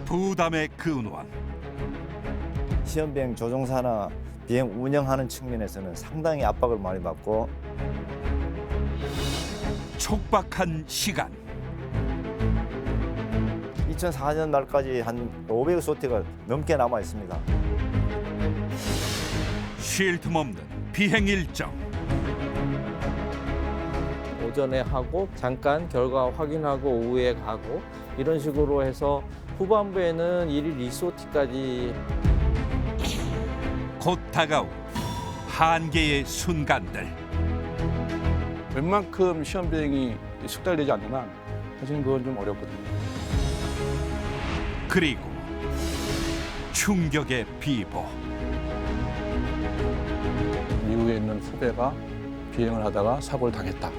부담의 근원. 시험 비행 조종사나 비행 운영하는 측면에서는 상당히 압박을 많이 받고 촉박한 시간. 2004년 말까지 한 500여 소티가 넘게 남아 있습니다. 쉴 틈 없는 비행 일정. 오전에 하고 잠깐 결과 확인하고 오후에 가고 이런 식으로 해서 후반부에는 일일 2소티까지. 곧 다가올 한계의 순간들. 웬만큼 시험 비행이 숙달되지 않는 한 사실 그건 좀 어렵거든요. 그리고 충격의 비보. 미국에 있는 후배가 비행을 하다가 사고를 당했다.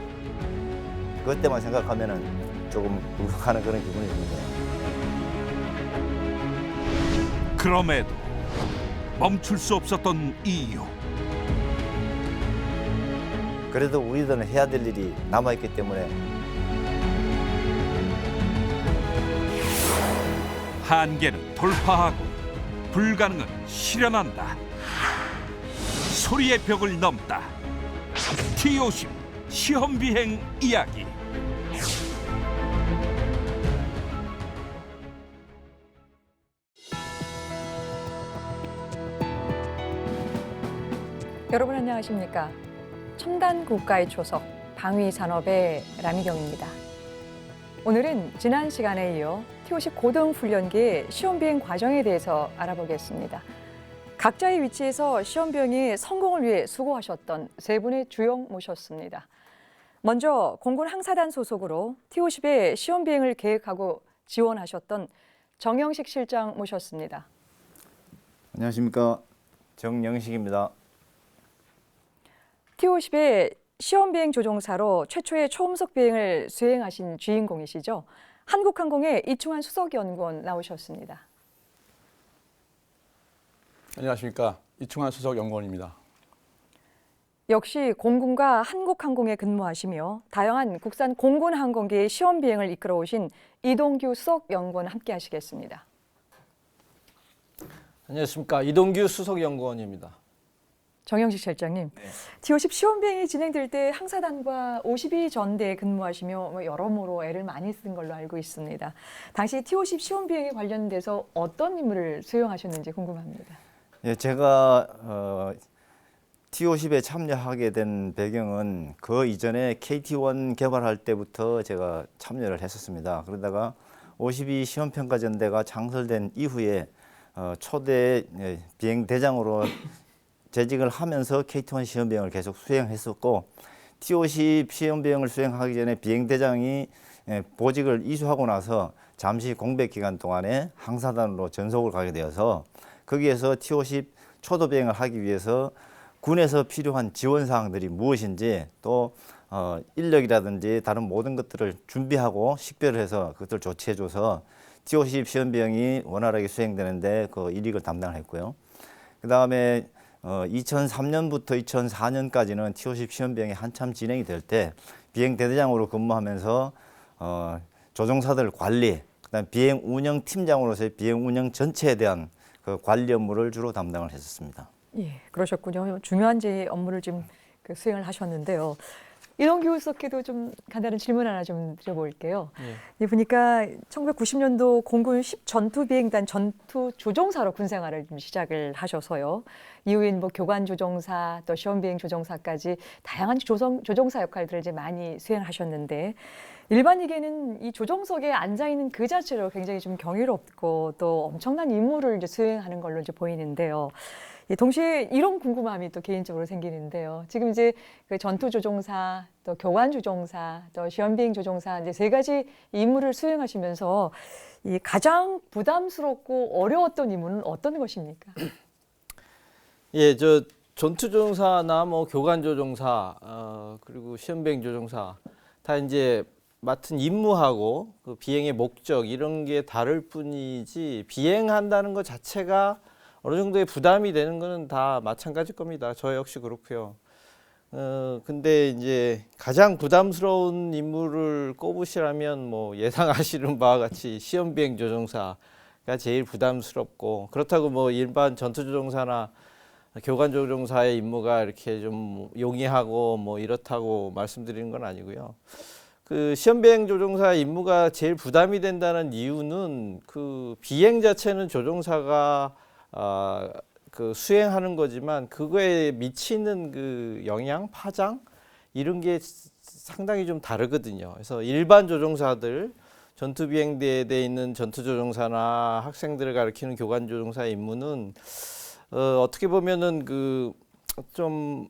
그때만 생각하면은 조금 울컥하는 그런 기분이 듭니다. 그럼에도 멈출 수 없었던 이유. 그래도 우리들은 해야 될 일이 남아있기 때문에 한계는 돌파하고 불가능은 실현한다. 소리의 벽을 넘다. T-50 시험 비행 이야기. 여러분 안녕하십니까? 첨단 국가의 초석, 방위 산업의 라미경입니다. 오늘은 지난 시간에 이어 T-50 고등 훈련기의 시험 비행 과정에 대해서 알아보겠습니다. 각자의 위치에서 시험 비행의 성공을 위해 수고하셨던 세 분의 주역 모셨습니다. 먼저 공군 항사단 소속으로 T-50의 시험 비행을 계획하고 지원하셨던 정영식 실장 모셨습니다. 안녕하십니까, 정영식입니다. T-50의 시험 비행 조종사로 최초의 초음속 비행을 수행하신 주인공이시죠. 한국항공의 이충환 수석연구원 나오셨습니다. 안녕하십니까. 이충환 수석연구원입니다. 역시 공군과 한국항공에 근무하시며 다양한 국산 공군 항공기의 시험 비행을 이끌어 오신 이동규 수석연구원 함께 하시겠습니다. 안녕하십니까. 이동규 수석연구원입니다. 정영식 실장님, T-50 시험 비행이 진행될 때 항사단과 52전대에 근무하시며 여러모로 애를 많이 쓴 걸로 알고 있습니다. 당시 T-50 시험 비행에 관련돼서 어떤 임무를 수행하셨는지 궁금합니다. 예, 제가 T-50에 참여하게 된 배경은 그 이전에 KT-1 개발할 때부터 제가 참여를 했었습니다. 그러다가 52 시험평가전대가 창설된 이후에 초대 비행 대장으로 재직을 하면서 KT-1 시험 비행을 계속 수행했었고, T-50 시험 비행을 수행하기 전에 비행대장이 보직을 이수하고 나서 잠시 공백 기간 동안에 항사단으로 전속을 가게 되어서 거기에서 T-50 초도 비행을 하기 위해서 군에서 필요한 지원 사항들이 무엇인지 또 인력이라든지 다른 모든 것들을 준비하고 식별을 해서 그것들 조치해줘서 T-50 시험 비행이 원활하게 수행되는데 그 일익을 담당을 했고요. 그 다음에 2003년부터 2004년까지는 T-50 시험 비행이 한참 진행이 될 때 비행 대대장으로 근무하면서 조종사들 관리, 그다음 비행 운영 팀장으로서의 비행 운영 전체에 대한 그 관리 업무를 주로 담당을 했었습니다. 예, 그러셨군요. 중요한 업무를 좀 수행을 하셨는데요. 이동규 수석께도 좀 간단한 질문 하나 좀 드려볼게요. 보니까 1990년도 공군 10 전투비행단 전투조종사로 군 생활을 좀 시작을 하셔서요. 이후엔 교관 조종사 또 시험비행 조종사까지 다양한 조종사 역할들을 이제 많이 수행하셨는데 일반에게는 이 조종석에 앉아 있는 그 자체로 굉장히 좀 경이롭고 또 엄청난 임무를 이제 수행하는 걸로 이제 보이는데요. 동시에 이런 궁금함이 또 개인적으로 생기는데요. 지금 이제 그 전투 조종사, 또 교관 조종사, 또 시험비행 조종사 이제 세 가지 임무를 수행하시면서 이 가장 부담스럽고 어려웠던 임무는 어떤 것입니까? 예, 전투 조종사나 교관 조종사 그리고 시험비행 조종사 다 이제 맡은 임무하고 그 비행의 목적 이런 게 다를 뿐이지 비행한다는 것 자체가 어느 정도의 부담이 되는 거는 다 마찬가지일 겁니다. 저 역시 그렇고요. 근데 이제 가장 부담스러운 임무를 꼽으시라면 예상하시는 바와 같이 시험 비행 조종사 제일 부담스럽고, 그렇다고 뭐 일반 전투조종사나 교관조종사의 임무가 이렇게 좀 용이하고 뭐 이렇다고 말씀드리는 건 아니고요. 그 시험비행 조종사 임무가 제일 부담이 된다는 이유는 그 비행 자체는 조종사가 그 수행하는 거지만 그거에 미치는 그 영향, 파장 이런 게 상당히 좀 다르거든요. 그래서 일반 조종사들, 전투비행대에 있는 전투조종사나 학생들을 가르치는 교관조종사의 임무는 어떻게 보면은 그 좀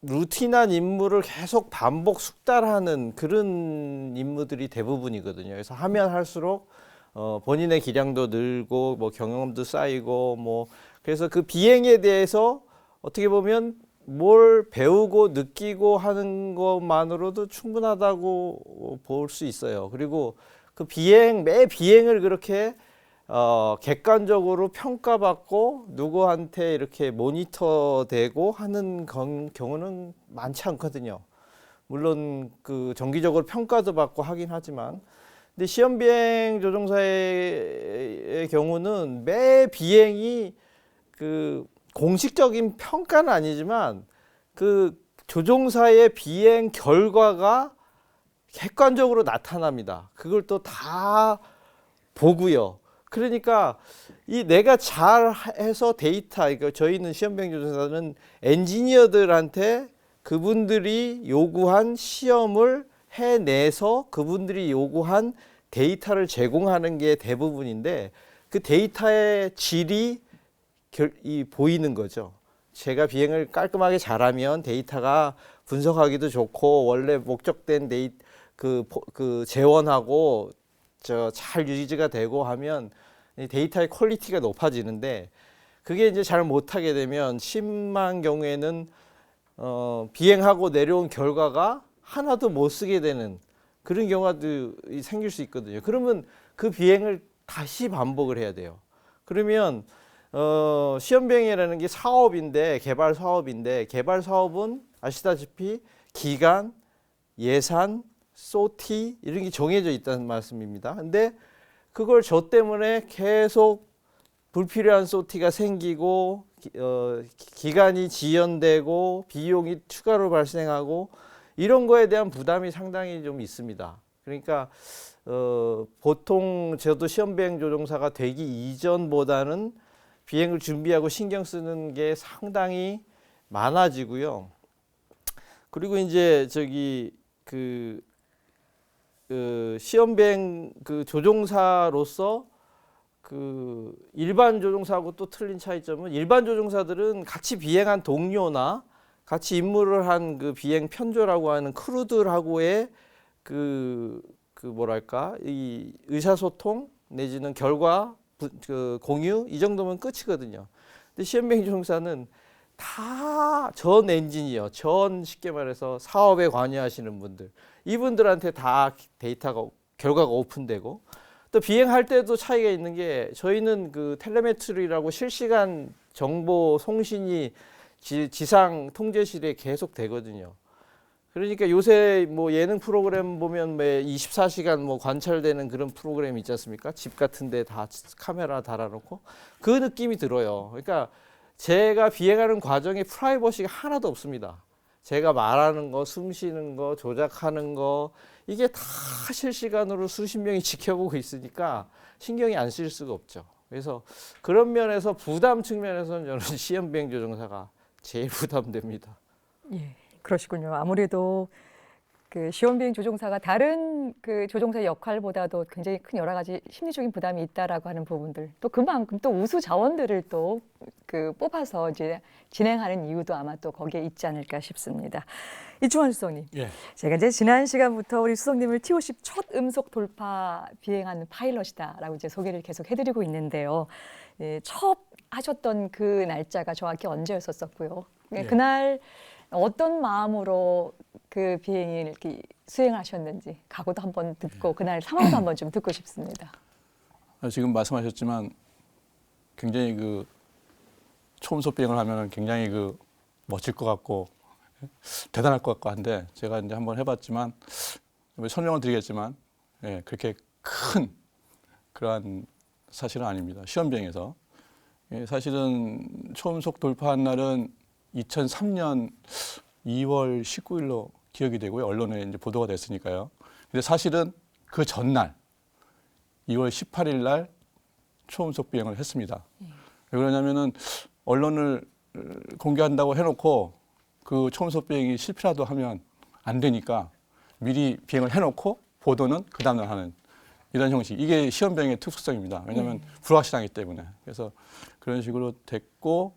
루틴한 임무를 계속 반복 숙달하는 그런 임무들이 대부분이거든요. 그래서 하면 할수록 본인의 기량도 늘고 뭐 경험도 쌓이고 뭐 그래서 그 비행에 대해서 어떻게 보면 뭘 배우고 느끼고 하는 것만으로도 충분하다고 볼 수 있어요. 그리고 그 매 비행을 그렇게 객관적으로 평가받고 누구한테 이렇게 모니터되고 하는 경우는 많지 않거든요. 물론 그 정기적으로 평가도 받고 하긴 하지만, 근데 시험비행 조종사의 경우는 매 비행이 그 공식적인 평가는 아니지만 그 조종사의 비행 결과가 객관적으로 나타납니다. 그걸 또 다 보고요. 그러니까 이 내가 잘해서 데이터, 그러니까 저희는 시험비행 조종사는 엔지니어들한테 그분들이 요구한 시험을 해내서 그분들이 요구한 데이터를 제공하는 게 대부분인데, 그 데이터의 질이 보이는 거죠. 제가 비행을 깔끔하게 잘하면 데이터가 분석하기도 좋고 원래 목적된 그 재원하고 잘 유지가 되고 하면 데이터의 퀄리티가 높아지는데, 그게 이제 잘 못하게 되면 심한 경우에는 비행하고 내려온 결과가 하나도 못 쓰게 되는 그런 경우가 생길 수 있거든요. 그러면 그 비행을 다시 반복을 해야 돼요. 그러면 시험비행이라는 게 사업인데, 개발 사업은 아시다시피 기간, 예산, 소티 이런 게 정해져 있다는 말씀입니다. 근데 그걸 저 때문에 계속 불필요한 소티가 생기고 기간이 지연되고 비용이 추가로 발생하고 이런 거에 대한 부담이 상당히 좀 있습니다. 그러니까 보통 저도 시험비행 조종사가 되기 이전보다는 비행을 준비하고 신경 쓰는 게 상당히 많아지고요. 그리고 이제 그 시험비행 그 조종사로서 그 일반 조종사하고 또 틀린 차이점은, 일반 조종사들은 같이 비행한 동료나 같이 임무를 한 그 비행 편조라고 하는 크루들하고의 그 뭐랄까 이 의사소통 내지는 결과 그 공유 이 정도면 끝이거든요. 근데 시험비행 조종사는 다 전 엔지니어, 쉽게 말해서 사업에 관여하시는 분들, 이분들한테 다 데이터가 결과가 오픈되고, 또 비행할 때도 차이가 있는 게, 저희는 그 텔레메트리라고 실시간 정보 송신이 지상 통제실에 계속 되거든요. 그러니까 요새 뭐 예능 프로그램 보면 24시간 뭐 관찰되는 그런 프로그램 있지 않습니까? 집 같은 데 다 카메라 달아놓고 그 느낌이 들어요. 그러니까 제가 비행하는 과정에 프라이버시가 하나도 없습니다. 제가 말하는 거, 숨 쉬는 거, 조작하는 거 이게 다 실시간으로 수십 명이 지켜보고 있으니까 신경이 안 쓰일 수가 없죠. 그래서 그런 면에서 부담 측면에서는 저는 시험비행 조종사가 제일 부담됩니다. 예, 그러시군요. 아무래도 그 시험비행 조종사가 다른 그 조종사의 역할보다도 굉장히 큰 여러 가지 심리적인 부담이 있다라고 하는 부분들, 또 그만큼 또 우수 자원들을 또 그 뽑아서 이제 진행하는 이유도 아마 또 거기에 있지 않을까 싶습니다. 이충환 수석님, 예. 제가 이제 지난 시간부터 우리 수석님을 T-50 첫 음속 돌파 비행한 파일럿이다라고 이제 소개를 계속 해드리고 있는데요. 예, 첫 하셨던 그 날짜가 정확히 언제였었고요. 예. 그날 어떤 마음으로 그 비행을 이렇게 수행하셨는지 각오도 한번 듣고 그날 상황도 한번 좀 듣고 싶습니다. 지금 말씀하셨지만 굉장히 그 초음속 비행을 하면 굉장히 그 멋질 것 같고 대단할 것 같고 한데, 제가 이제 한번 해봤지만 설명을 드리겠지만, 예, 그렇게 큰 그러한 사실은 아닙니다. 시험 비행에서. 예, 사실은 초음속 돌파한 날은 2003년 2월 19일로 기억이 되고요. 언론에 이제 보도가 됐으니까요. 근데 사실은 그 전날 2월 18일 날 초음속 비행을 했습니다. 왜 그러냐면은 언론을 공개한다고 해놓고 그 초음속 비행이 실패라도 하면 안 되니까 미리 비행을 해놓고 보도는 그 다음날 하는 이런 형식. 이게 시험 비행의 특수성입니다. 왜냐하면 불확실하기 때문에. 그래서 그런 식으로 됐고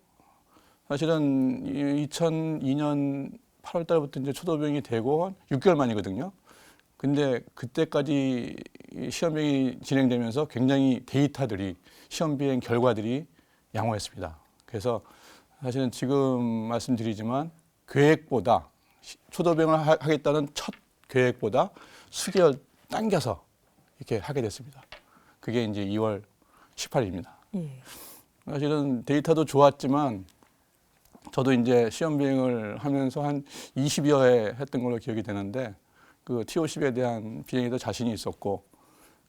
사실은 2002년 8월 달부터 이제 초도 비행이 되고 한 6개월 만이거든요. 근데 그때까지 시험 비행이 진행되면서 굉장히 데이터들이 시험 비행 결과들이 양호했습니다. 그래서 사실은 지금 말씀드리지만 계획보다 초도 비행을 하겠다는 첫 계획보다 수개월 당겨서 이렇게 하게 됐습니다. 그게 이제 2월 18일입니다. 예. 사실은 데이터도 좋았지만 저도 이제 시험 비행을 하면서 한 20여 회 했던 걸로 기억이 되는데 그 T-50에 대한 비행에도 자신이 있었고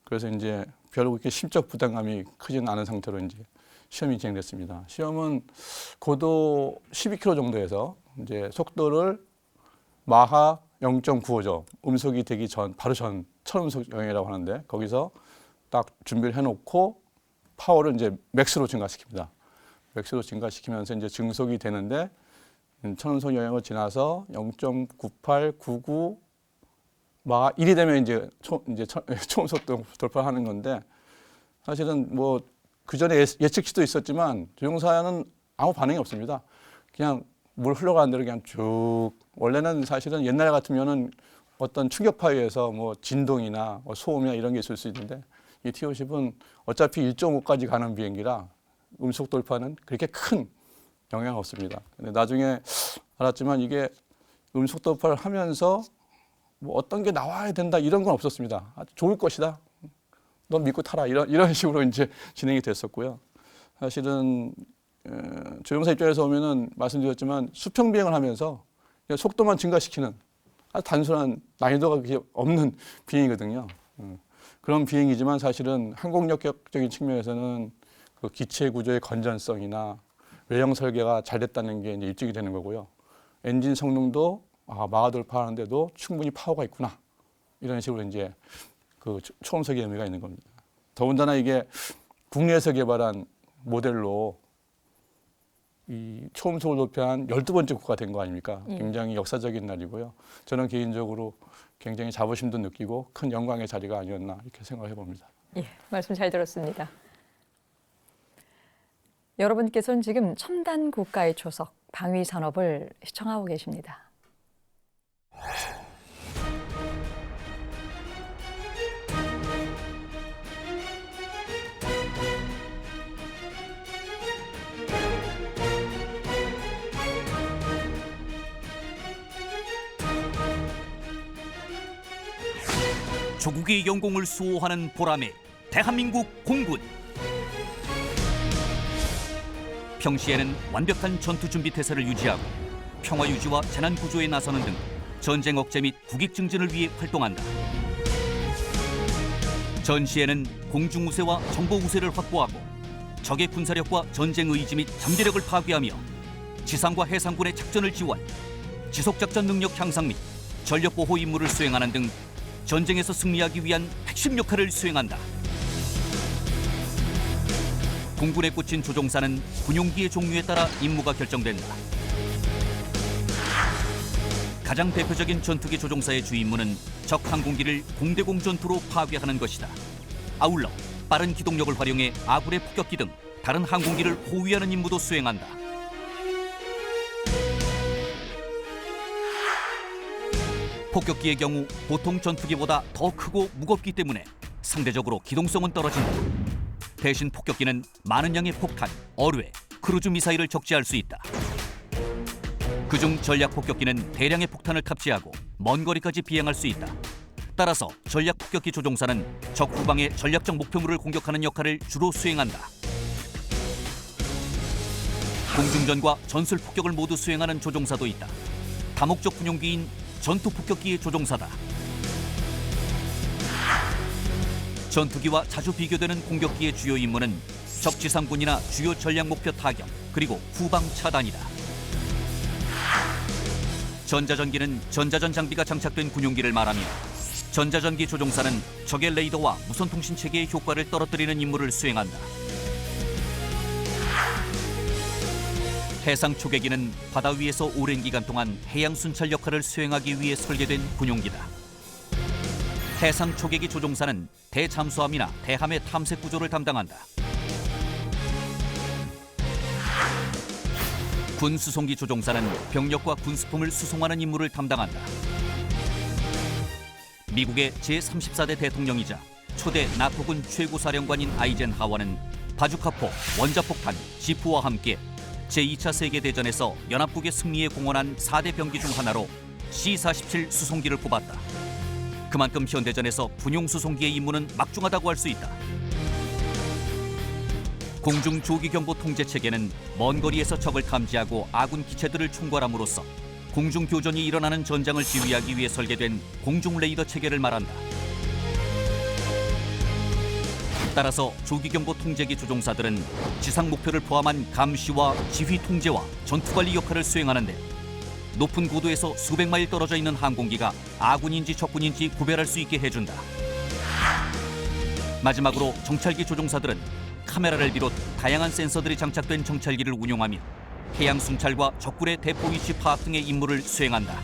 그래서 이제 별로 그렇게 심적 부담감이 크지는 않은 상태로 이제 시험이 진행됐습니다. 시험은 고도 12km 정도에서 이제 속도를 마하 0.95죠. 음속이 되기 전, 바로 전 철음속 영역이라고 하는데 거기서 딱 준비를 해놓고 파워를 이제 맥스로 증가시킵니다. 맥스로 증가시키면서 이제 증속이 되는데 철음속 영역을 지나서 0.98, 99 마하 1이 되면 이제 초음속 돌파하는 건데 사실은 뭐 그 전에 예측치도 있었지만 조종사는 아무 반응이 없습니다. 그냥 물 흘러가는 대로 그냥 쭉. 원래는 사실은 옛날 같으면은 어떤 충격파에 의해서 뭐 진동이나 소음이나 이런 게 있을 수 있는데 이 T-50은 어차피 1.5까지 가는 비행기라 음속 돌파는 그렇게 큰 영향이 없습니다. 근데 나중에 알았지만 이게 음속 돌파를 하면서 뭐 어떤 게 나와야 된다 이런 건 없었습니다. 아주 좋을 것이다. 넌 믿고 타라. 이런 식으로 이제 진행이 됐었고요. 사실은 조종사 입장에서 보면은 말씀드렸지만 수평 비행을 하면서 그냥 속도만 증가시키는 아주 단순한 난이도가 그렇게 없는 비행이거든요. 그런 비행이지만 사실은 항공력학적인 측면에서는 그 기체 구조의 건전성이나 외형 설계가 잘 됐다는 게 이제 입증이 되는 거고요. 엔진 성능도 마하 돌파하는데도 충분히 파워가 있구나. 이런 식으로 이제 그 초음속의 의미가 있는 겁니다. 더군다나 이게 국내에서 개발한 모델로 이 초음속을 도표한 12번째 국가가 된 거 아닙니까? 굉장히 역사적인 날이고요. 저는 개인적으로 굉장히 자부심도 느끼고 큰 영광의 자리가 아니었나 이렇게 생각해 봅니다. 예, 말씀 잘 들었습니다. 여러분께서는 지금 첨단 국가의 초석 방위 산업을 시청하고 계십니다. 조국의 영공을 수호하는 보람의 대한민국 공군. 평시에는 완벽한 전투 준비 태세를 유지하고 평화 유지와 재난 구조에 나서는 등 전쟁 억제 및 국익 증진을 위해 활동한다. 전시에는 공중 우세와 정보 우세를 확보하고 적의 군사력과 전쟁 의지 및 잠재력을 파괴하며 지상과 해상군의 작전을 지원, 지속 작전 능력 향상 및 전력 보호 임무를 수행하는 등 전쟁에서 승리하기 위한 핵심 역할을 수행한다. 공군에 꽂힌 조종사는 군용기의 종류에 따라 임무가 결정된다. 가장 대표적인 전투기 조종사의 주 임무는 적 항공기를 공대공 전투로 파괴하는 것이다. 아울러 빠른 기동력을 활용해 아군의 폭격기 등 다른 항공기를 호위하는 임무도 수행한다. 폭격기의 경우 보통 전투기보다 더 크고 무겁기 때문에 상대적으로 기동성은 떨어진다. 대신 폭격기는 많은 양의 폭탄, 어뢰, 크루즈 미사일을 적재할 수 있다. 그중 전략 폭격기는 대량의 폭탄을 탑재하고 먼 거리까지 비행할 수 있다. 따라서 전략 폭격기 조종사는 적 후방의 전략적 목표물을 공격하는 역할을 주로 수행한다. 공중전과 전술 폭격을 모두 수행하는 조종사도 있다. 다목적 군용기인 전투 폭격기의 조종사다. 전투기와 자주 비교되는 공격기의 주요 임무는 적지상군이나 주요 전략 목표 타격, 그리고 후방 차단이다. 전자전기는 전자전 장비가 장착된 군용기를 말하며 전자전기 조종사는 적의 레이더와 무선통신 체계의 효과를 떨어뜨리는 임무를 수행한다. 해상 초계기는 바다 위에서 오랜 기간 동안 해양 순찰 역할을 수행하기 위해 설계된 군용기다. 해상 초계기 조종사는 대잠수함이나 대함의 탐색 구조를 담당한다. 군 수송기 조종사는 병력과 군수품을 수송하는 임무를 담당한다. 미국의 제34대 대통령이자 초대 나토군 최고사령관인 아이젠하워는 바주카포, 원자폭탄, 지프와 함께 제2차 세계대전에서 연합국의 승리에 공헌한 4대 병기 중 하나로 C-47 수송기를 뽑았다. 그만큼 현대전에서 군용 수송기의 임무는 막중하다고 할 수 있다. 공중 조기 경보 통제 체계는 먼 거리에서 적을 탐지하고 아군 기체들을 총괄함으로써 공중 교전이 일어나는 전장을 지휘하기 위해 설계된 공중 레이더 체계를 말한다. 따라서 조기 경보 통제기 조종사들은 지상 목표를 포함한 감시와 지휘 통제와 전투 관리 역할을 수행하는데 높은 고도에서 수백 마일 떨어져 있는 항공기가 아군인지 적군인지 구별할 수 있게 해준다. 마지막으로 정찰기 조종사들은 카메라를 비롯 다양한 센서들이 장착된 정찰기를 운용하며 해양 순찰과 적군의 대포 위치 파악 등의 임무를 수행한다.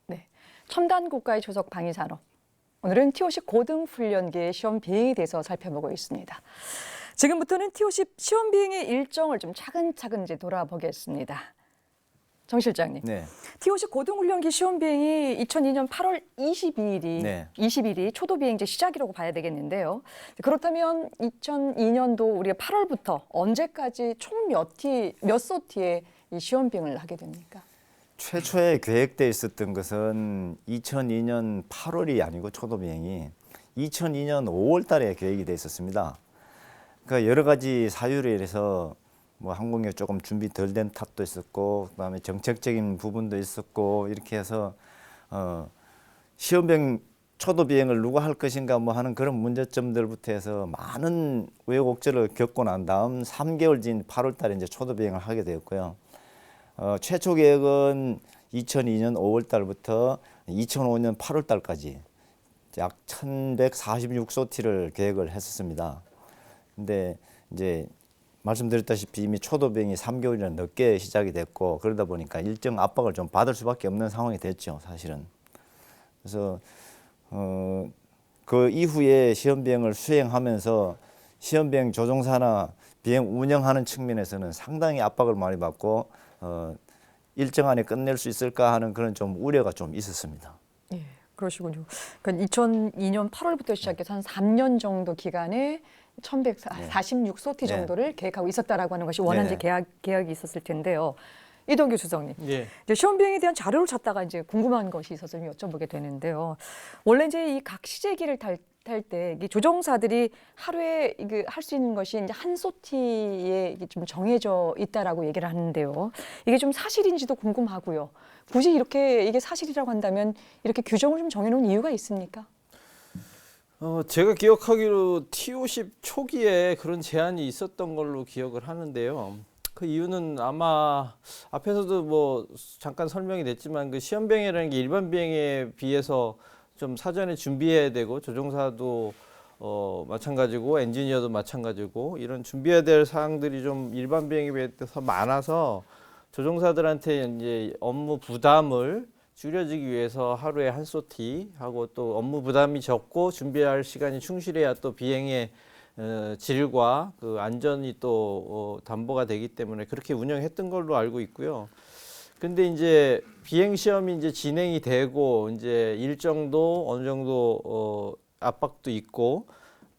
네, 첨단 국가의 조속 방위 산업. 오늘은 T-50 고등 훈련기의 시험 비행에 대해서 살펴보고 있습니다. 지금부터는 T-50 시험 비행의 일정을 좀 차근차근 이제 돌아보겠습니다. 정 실장님, 네. T-50 고등훈련기 시험 비행이 2002년 8월 22일이 네. 20일이 초도 비행제 시작이라고 봐야 되겠는데요. 그렇다면 2002년도 우리가 8월부터 언제까지 총 몇 소티의 이 시험 비행을 하게 됩니까? 최초에 계획돼 있었던 것은 2002년 8월이 아니고 초도 비행이 2002년 5월 달에 계획이 돼 있었습니다. 그러니까 여러 가지 사유로 인해서 뭐 항공기 조금 준비 덜 된 탓도 있었고, 그다음에 정책적인 부분도 있었고, 이렇게 해서 시험 비행 초도 비행을 누가 할 것인가 뭐 하는 그런 문제점들부터 해서 많은 우여곡절을 겪고 난 다음 3개월 뒤인 8월 달에 이제 초도 비행을 하게 되었고요. 최초 계획은 2002년 5월 달부터 2005년 8월 달까지 약 1146소티를 계획을 했었습니다. 근데 이제 말씀드렸다시피 이미 초도 비행이 3개월이나 늦게 시작이 됐고, 그러다 보니까 일정 압박을 좀 받을 수밖에 없는 상황이 됐죠, 사실은. 그래서 그 이후에 시험 비행을 수행하면서 시험 비행 조종사나 비행 운영하는 측면에서는 상당히 압박을 많이 받고 일정 안에 끝낼 수 있을까 하는 그런 좀 우려가 좀 있었습니다. 예, 그러시군요. 그러니까 2002년 8월부터 시작해서 한 3년 정도 기간에 1146소티 정도를 계획하고 있었다라고 하는 것이 원안지 계약이 있었을 텐데요. 이동규 수석님, 예. 이제 시험 비행에 대한 자료를 찾다가 이제 궁금한 것이 있어서 좀 여쭤보게 되는데요. 원래 이제 이 각 시제기를 탈 때 이 조종사들이 하루에 할 수 있는 것이 이제 한 소티에 이게 좀 정해져 있다라고 얘기를 하는데요. 이게 좀 사실인지도 궁금하고요. 굳이 이렇게 이게 사실이라고 한다면 이렇게 규정을 좀 정해놓은 이유가 있습니까? 제가 기억하기로 T-50 초기에 그런 제한이 있었던 걸로 기억을 하는데요. 그 이유는 아마 앞에서도 뭐 잠깐 설명이 됐지만 그 시험 비행이라는 게 일반 비행에 비해서 좀 사전에 준비해야 되고 조종사도 마찬가지고 엔지니어도 마찬가지고 이런 준비해야 될 사항들이 좀 일반 비행에 비해서 많아서 조종사들한테 이제 업무 부담을 줄여지기 위해서 하루에 한 소티 하고 또 업무 부담이 적고 준비할 시간이 충실해야 또 비행의 질과 그 안전이 또 담보가 되기 때문에 그렇게 운영했던 걸로 알고 있고요. 근데 이제 비행 시험이 이제 진행이 되고 이제 일정도 어느 정도 압박도 있고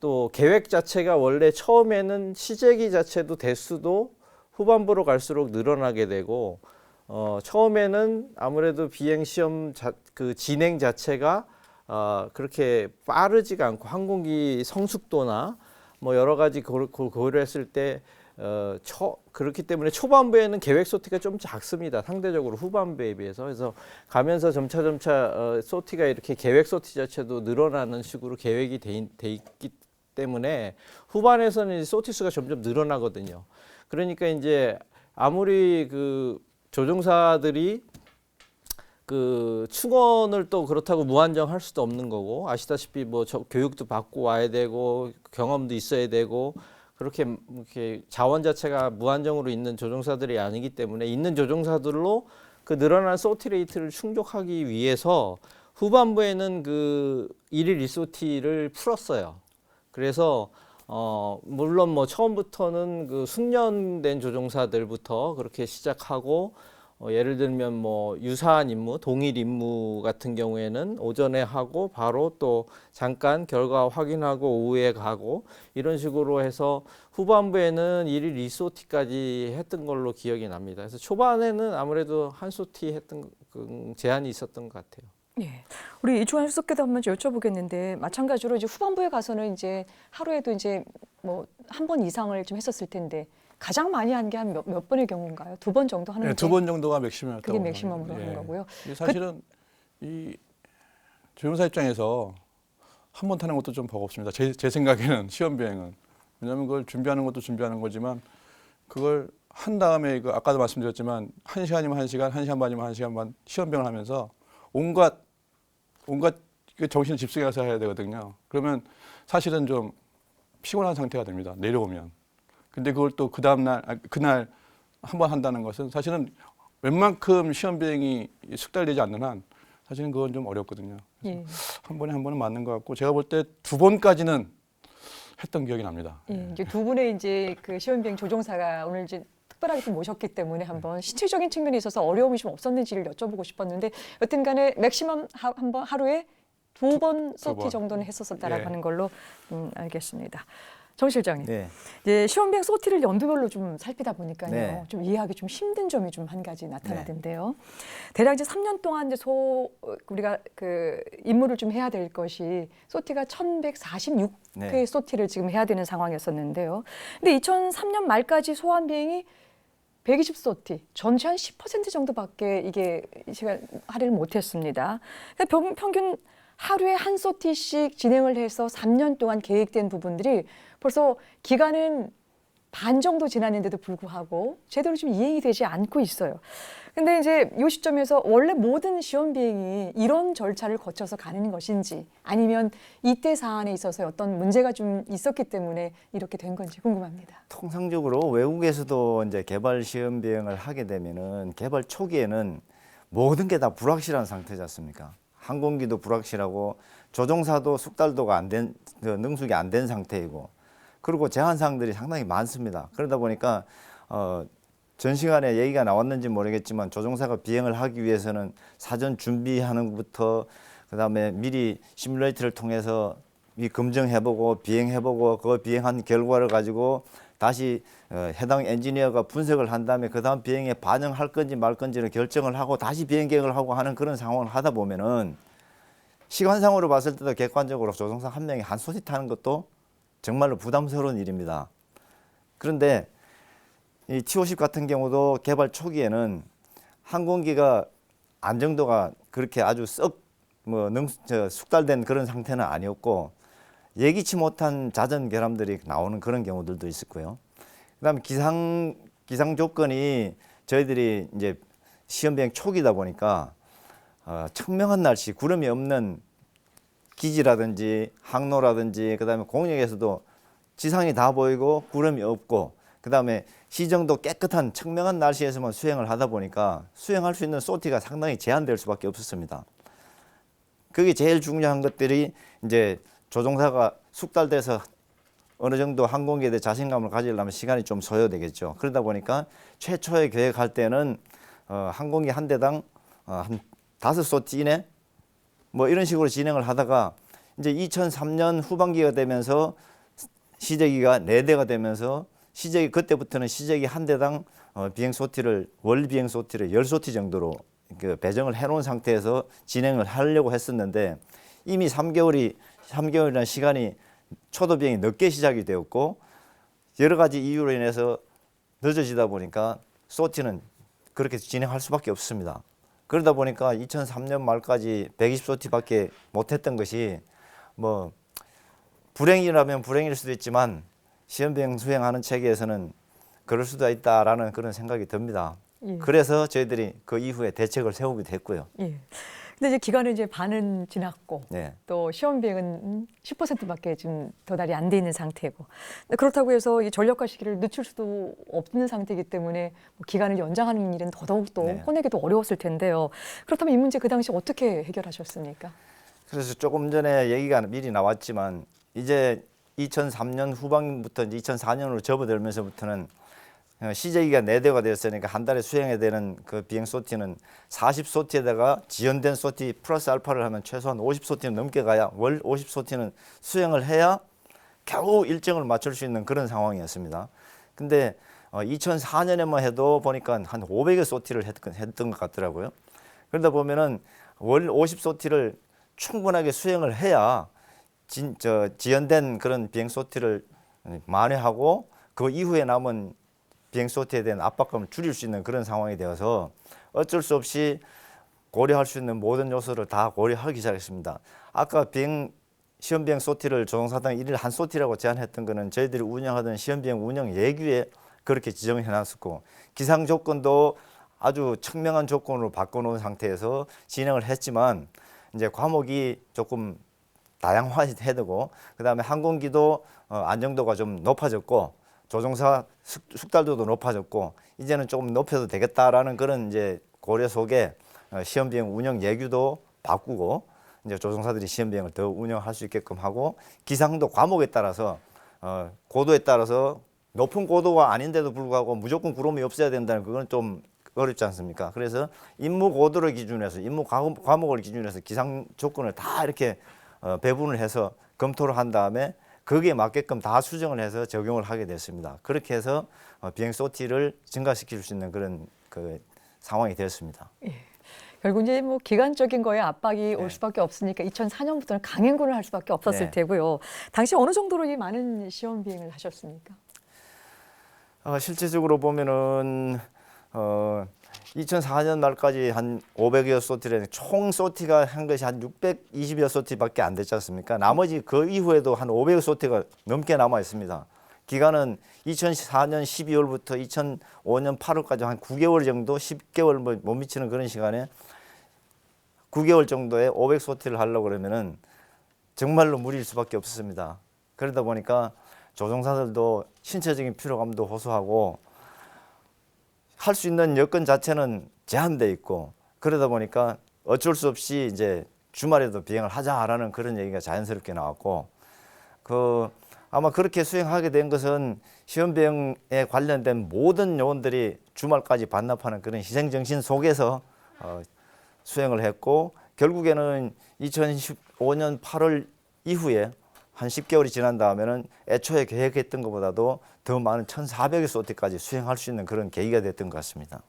또 계획 자체가 원래 처음에는 시제기 자체도 대수도 후반부로 갈수록 늘어나게 되고 처음에는 아무래도 비행 시험 그 진행 자체가 그렇게 빠르지가 않고 항공기 성숙도나 뭐 여러 가지 고려했을 때 그렇기 때문에 초반부에는 계획 소티가 좀 작습니다. 상대적으로 후반부에 비해서. 그래서 가면서 점차 소티가 이렇게 계획 소티 자체도 늘어나는 식으로 계획이 돼 있기 때문에 후반에서는 소티 수가 점점 늘어나거든요. 그러니까 이제 아무리 그 조종사들이 그 충원을 또 그렇다고 무한정 할 수도 없는 거고, 아시다시피 뭐 교육도 받고 와야 되고 경험도 있어야 되고, 그렇게 자원 자체가 무한정으로 있는 조종사들이 아니기 때문에 있는 조종사들로 그 늘어난 소티 레이트를 충족하기 위해서 후반부에는 그 1일 1소티를 풀었어요. 그래서 물론 뭐 처음부터는 그 숙련된 조종사들부터 그렇게 시작하고, 예를 들면 뭐 유사한 임무, 동일 임무 같은 경우에는 오전에 하고 바로 또 잠깐 결과 확인하고 오후에 가고, 이런 식으로 해서 후반부에는 1일 2소티까지 했던 걸로 기억이 납니다. 그래서 초반에는 아무래도 한 소티 했던 제한이 있었던 것 같아요. 예. 우리 이충환 수석께도 한번 여쭤보겠는데, 마찬가지로 이제 후반부에 가서는 이제 하루에도 이제 뭐 한 번 이상을 좀 했었을 텐데, 가장 많이 한 게 한 몇 번의 경우인가요? 2번 정도 하는 게? 2번 정도가 맥시멈이었다고. 그게 맥시멈으로 하는 거고요. 사실은 이 조종사 입장에서 한 번 타는 것도 좀 버겁습니다. 제 생각에는 시험 비행은. 왜냐하면 그걸 준비하는 것도 준비하는 거지만, 그걸 한 다음에 아까도 말씀드렸지만 1시간이면 1시간, 1시간 반이면 1시간 반 시험 비행을 하면서 온갖 정신을 집중해서 해야 되거든요. 그러면 사실은 좀 피곤한 상태가 됩니다. 내려오면. 근데 그걸 또 그날 한 번 한다는 것은 사실은 웬만큼 시험 비행이 숙달되지 않는 한 사실은 그건 좀 어렵거든요. 예. 한 번은 맞는 것 같고, 제가 볼 때 2번까지는 했던 기억이 납니다. 예. 이제 두 분의 이제 그 시험 비행 조종사가 오늘 이제 특별하게 좀 모셨기 때문에 한번 신체적인 측면에 있어서 어려움이 좀 없었는지를 여쭤보고 싶었는데, 여튼간에 맥시멈 한번 하루에 2번 소티 번. 정도는 했었다라고 예. 하는 걸로 알겠습니다. 정 실장님, 네. 이제 시험 비행 소티를 연도별로 좀 살피다 보니까요, 네. 좀 이해하기 좀 힘든 점이 좀 한 가지 나타나던데요. 대략 이제 3년 동안 이제 우리가 그 임무를 좀 해야 될 것이 소티가 1,146회 네. 소티를 지금 해야 되는 상황이었었는데요. 근데 2003년 말까지 소환 비행이 120소티, 전체 한 10% 정도밖에 이게 시간 할애를 못했습니다. 그러니까 평균 하루에 한 소티씩 진행을 해서 3년 동안 계획된 부분들이 벌써 기간은 반 정도 지났는데도 불구하고 제대로 좀 이행이 되지 않고 있어요. 근데 이제 이 시점에서 원래 모든 시험 비행이 이런 절차를 거쳐서 가는 것인지, 아니면 이때 사안에 있어서 어떤 문제가 좀 있었기 때문에 이렇게 된 건지 궁금합니다. 통상적으로 외국에서도 이제 개발 시험 비행을 하게 되면은 개발 초기에는 모든 게 다 불확실한 상태지 않습니까? 항공기도 불확실하고 조종사도 숙달도가 안 된, 능숙이 안 된 상태이고, 그리고 제한 사항들이 상당히 많습니다. 그러다 보니까 전 시간에 얘기가 나왔는지 모르겠지만, 조종사가 비행을 하기 위해서는 사전 준비하는 것부터 그다음에 미리 시뮬레이터를 통해서 검증해보고 비행해보고, 그 비행한 결과를 가지고 다시 해당 엔지니어가 분석을 한 다음에 그 다음 비행에 반영할 건지 말 건지를 결정을 하고 다시 비행 계획을 하고 하는 그런 상황을 하다 보면은, 시간상으로 봤을 때도 객관적으로 조종사 한 명이 한 소티 타는 것도 정말로 부담스러운 일입니다. 그런데 이 T-50 같은 경우도 개발 초기에는 항공기가 안정도가 그렇게 아주 숙달된 그런 상태는 아니었고, 예기치 못한 자전 결함들이 나오는 그런 경우들도 있었고요. 그다음에 기상 조건이 저희들이 이제 시험 비행 초기다 보니까 청명한 날씨, 구름이 없는 기지라든지 항로라든지, 그다음에 공역에서도 지상이 다 보이고 구름이 없고, 그다음에 시정도 깨끗한 청명한 날씨에서만 수행을 하다 보니까 수행할 수 있는 소티가 상당히 제한될 수밖에 없었습니다. 그게 제일 중요한 것들이 이제 조종사가 숙달돼서 어느 정도 항공기에 대해 자신감을 가지려면 시간이 좀 소요되겠죠. 그러다 보니까 최초에 계획할 때는 항공기 한 대당 한 5소티 이내 뭐 이런 식으로 진행을 하다가, 이제 2003년 후반기가 되면서 시제기가 4대가 되면서 그때부터는 시제기 한 대당 비행 소티를 월 비행 소티를 10소티 정도로 배정을 해놓은 상태에서 진행을 하려고 했었는데, 이미 3개월이라는 시간이 초도 비행이 늦게 시작이 되었고, 여러 가지 이유로 인해서 늦어지다 보니까 소티는 그렇게 진행할 수밖에 없습니다. 그러다 보니까 2003년 말까지 120소티밖에 못했던 것이 뭐 불행이라면 불행일 수도 있지만 시험 비행 수행하는 체계에서는 그럴 수도 있다라는 그런 생각이 듭니다. 예. 그래서 저희들이 그 이후에 대책을 세우게 됐고요. 예. 근데 이제 기간은 이제 반은 지났고 네. 또 시험 비행은 10%밖에 지금 도달이 안 돼 있는 상태고 근데 그렇다고 해서 이 전력과 시기를 늦출 수도 없는 상태이기 때문에 뭐 기간을 연장하는 일은 더더욱 또 네. 꺼내기도 어려웠을 텐데요. 그렇다면 이 문제 그 당시 어떻게 해결하셨습니까? 그래서 조금 전에 얘기가 미리 나왔지만 이제 2003년 후반부터 이제 2004년으로 접어들면서부터는 시제기가 4대가 되었으니까 한 달에 수행해야 되는 그 비행 소티는 40소티에다가 지연된 소티 플러스 알파를 하면 최소한 50소티는 넘게 가야 월 50소티는 수행을 해야 겨우 일정을 맞출 수 있는 그런 상황이었습니다. 근데 2004년에만 해도 보니까 한 500여 소티를 했던 것 같더라고요. 그러다 보면은 월 50소티를 충분하게 수행을 해야 지연된 그런 비행 소티를 만회하고 그 이후에 남은 비행 소티에 대한 압박감을 줄일 수 있는 그런 상황이 되어서 어쩔 수 없이 고려할 수 있는 모든 요소를 다 고려하기 시작했습니다. 아까 시험 비행 소티를 조종사당 일일 한 소티라고 제한했던 거는 저희들이 운영하던 시험 비행 운영 예규에 그렇게 지정해 놨었고 기상 조건도 아주 청명한 조건으로 바꿔놓은 상태에서 진행을 했지만 이제 과목이 조금 다양화해야 되고 그다음에 항공기도 안정도가 좀 높아졌고 조종사 숙달도도 높아졌고 이제는 조금 높여도 되겠다라는 그런 이제 고려 속에 시험 비행 운영 예규도 바꾸고 이제 조종사들이 시험 비행을 더 운영할 수 있게끔 하고 기상도 과목에 따라서 고도에 따라서 높은 고도가 아닌데도 불구하고 무조건 구름이 없어야 된다는 그건 좀 어렵지 않습니까? 그래서 임무 고도를 기준으로 해서 임무 과목을 기준으로 해서 기상 조건을 다 이렇게 배분을 해서 검토를 한 다음에 거기에 맞게끔 다 수정을 해서 적용을 하게 됐습니다. 그렇게 해서 비행 소티를 증가시킬 수 있는 그런 그 상황이 되었습니다. 예. 결국 이제 뭐 기간적인 거에 압박이 네. 올 수밖에 없으니까 2004년부터는 강행군을 할 수밖에 없었을 네. 테고요. 당시 어느 정도로 이 많은 시험 비행을 하셨습니까? 실제적으로 보면은 2004년 말까지 한 500여 소티를 총 소티가 한 것이 한 620여 소티밖에 안 됐지 않습니까? 나머지 그 이후에도 한 500여 소티가 넘게 남아 있습니다. 기간은 2004년 12월부터 2005년 8월까지 한 9개월 정도, 10개월 못 미치는 그런 시간에 9개월 정도에 500소티를 하려고 그러면은 정말로 무리일 수밖에 없었습니다. 그러다 보니까 조종사들도 신체적인 피로감도 호소하고 할 수 있는 여건 자체는 제한돼 있고 그러다 보니까 어쩔 수 없이 이제 주말에도 비행을 하자라는 그런 얘기가 자연스럽게 나왔고 아마 그렇게 수행하게 된 것은 시험 비행에 관련된 모든 요원들이 주말까지 반납하는 그런 희생 정신 속에서 수행을 했고 결국에는 2015년 8월 이후에 한 10개월이 지난 다음에는 애초에 계획했던 것보다도 더 많은 1,400여 소티까지 수행할 수 있는 그런 계기가 됐던 것 같습니다.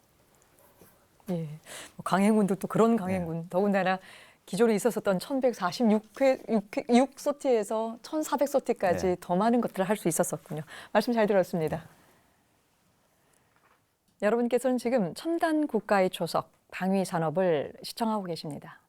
예, 뭐 강행군도 또 그런 강행군, 더군다나 기존에 있었던 1146소티에서 1,400소티까지 네. 더 많은 것들을 할 수 있었었군요. 말씀 잘 들었습니다. 여러분께서는 지금 첨단 국가의 초석, 방위 산업을 시청하고 계십니다.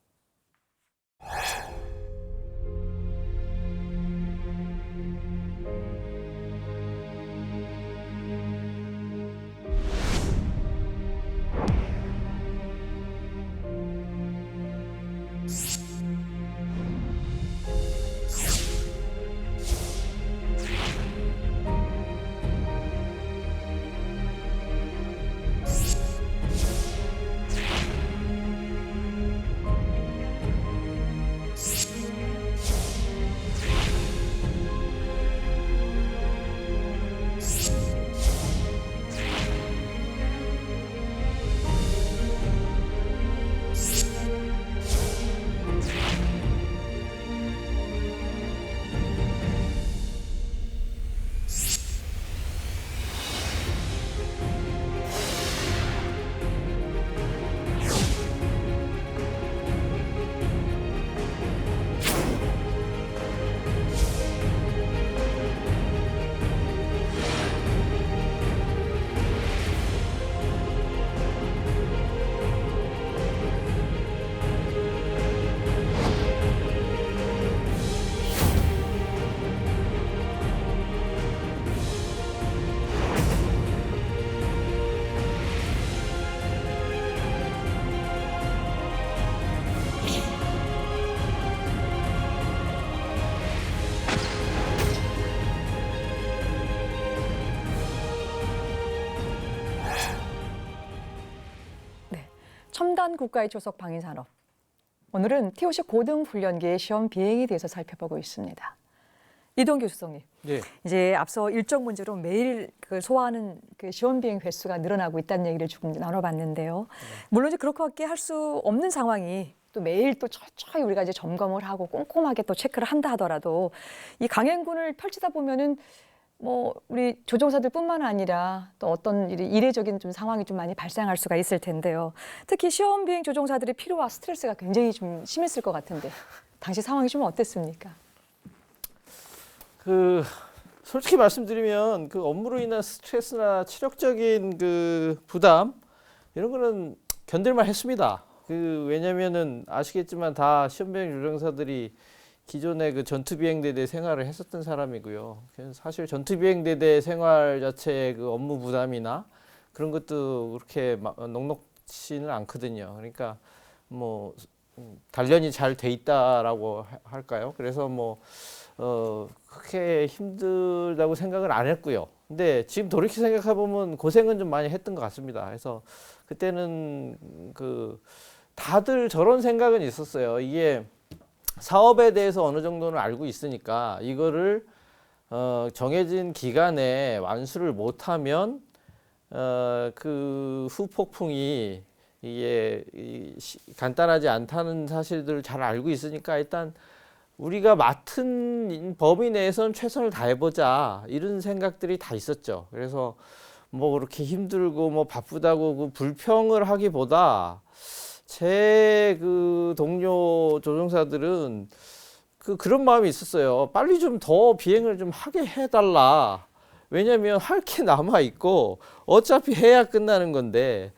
첨단 국가의 초석 방위산업. 오늘은 TOC 고등훈련기의 시험 비행에 대해서 살펴보고 있습니다. 이동규 수석님, 네. 이제 앞서 일정 문제로 매일 그 소화하는 그 시험 비행 횟수가 늘어나고 있다는 얘기를 조금 나눠봤는데요. 물론 이제 그렇게 할 수 없는 상황이 또 매일 또 철저히 우리가 이제 점검을 하고 꼼꼼하게 또 체크를 한다 하더라도 이 강행군을 펼치다 보면은 뭐 우리 조종사들뿐만 아니라 또 어떤 이례적인 좀 상황이 좀 많이 발생할 수가 있을 텐데요. 특히 시험 비행 조종사들의 피로와 스트레스가 굉장히 좀 심했을 것 같은데 당시 상황이 좀 어땠습니까? 그 솔직히 말씀드리면 그 업무로 인한 스트레스나 체력적인 그 부담 이런 거는 견딜만 했습니다. 그 왜냐면은 아시겠지만 다 시험 비행 조종사들이 기존의 그 전투비행대대 생활을 했었던 사람이고요. 사실 전투비행대대 생활 자체의 그 업무 부담이나 그런 것도 그렇게 녹록지는 않거든요. 그러니까 뭐 단련이 잘 돼 있다라고 할까요? 그래서 뭐 그렇게 힘들다고 생각을 안 했고요. 근데 지금 돌이켜 생각해 보면 고생은 좀 많이 했던 것 같습니다. 그래서 그때는 그 다들 저런 생각은 있었어요. 이게 사업에 대해서 어느 정도는 알고 있으니까 이거를 정해진 기간에 완수를 못하면 그 후폭풍이 이게 간단하지 않다는 사실들을 잘 알고 있으니까 일단 우리가 맡은 범위 내에서는 최선을 다해보자 이런 생각들이 다 있었죠. 그래서 뭐 그렇게 힘들고 뭐 바쁘다고 그 불평을 하기보다 제 그 동료 조종사들은 그런 마음이 있었어요. 빨리 좀 더 비행을 좀 하게 해달라. 왜냐면 할 게 남아 있고 어차피 해야 끝나는 건데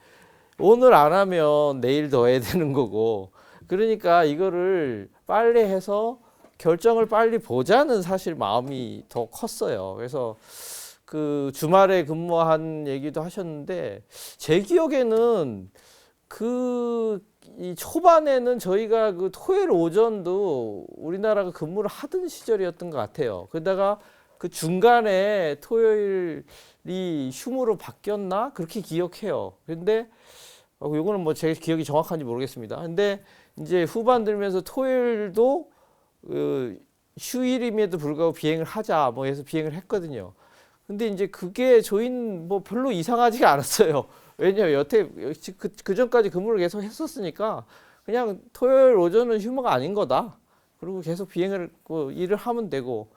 오늘 안 하면 내일 더 해야 되는 거고 그러니까 이거를 빨리 해서 결정을 빨리 보자는 사실 마음이 더 컸어요. 그래서 그 주말에 근무한 얘기도 하셨는데 제 기억에는 이 초반에는 저희가 그 토요일 오전도 우리나라가 근무를 하던 시절이었던 것 같아요. 그러다가 그 중간에 토요일이 휴무로 바뀌었나 그렇게 기억해요. 근데 요거는 뭐 제 기억이 정확한지 모르겠습니다. 근데 이제 후반 들면서 토요일도 휴일임에도 불구하고 비행을 하자 뭐 해서 비행을 했거든요. 근데 이제 그게 저희는 뭐 별로 이상하지가 않았어요. 왜냐면 여태 그 전까지 근무를 계속 했었으니까 그냥 토요일 오전은 휴무가 아닌 거다. 그리고 계속 비행을 일을 하면 되고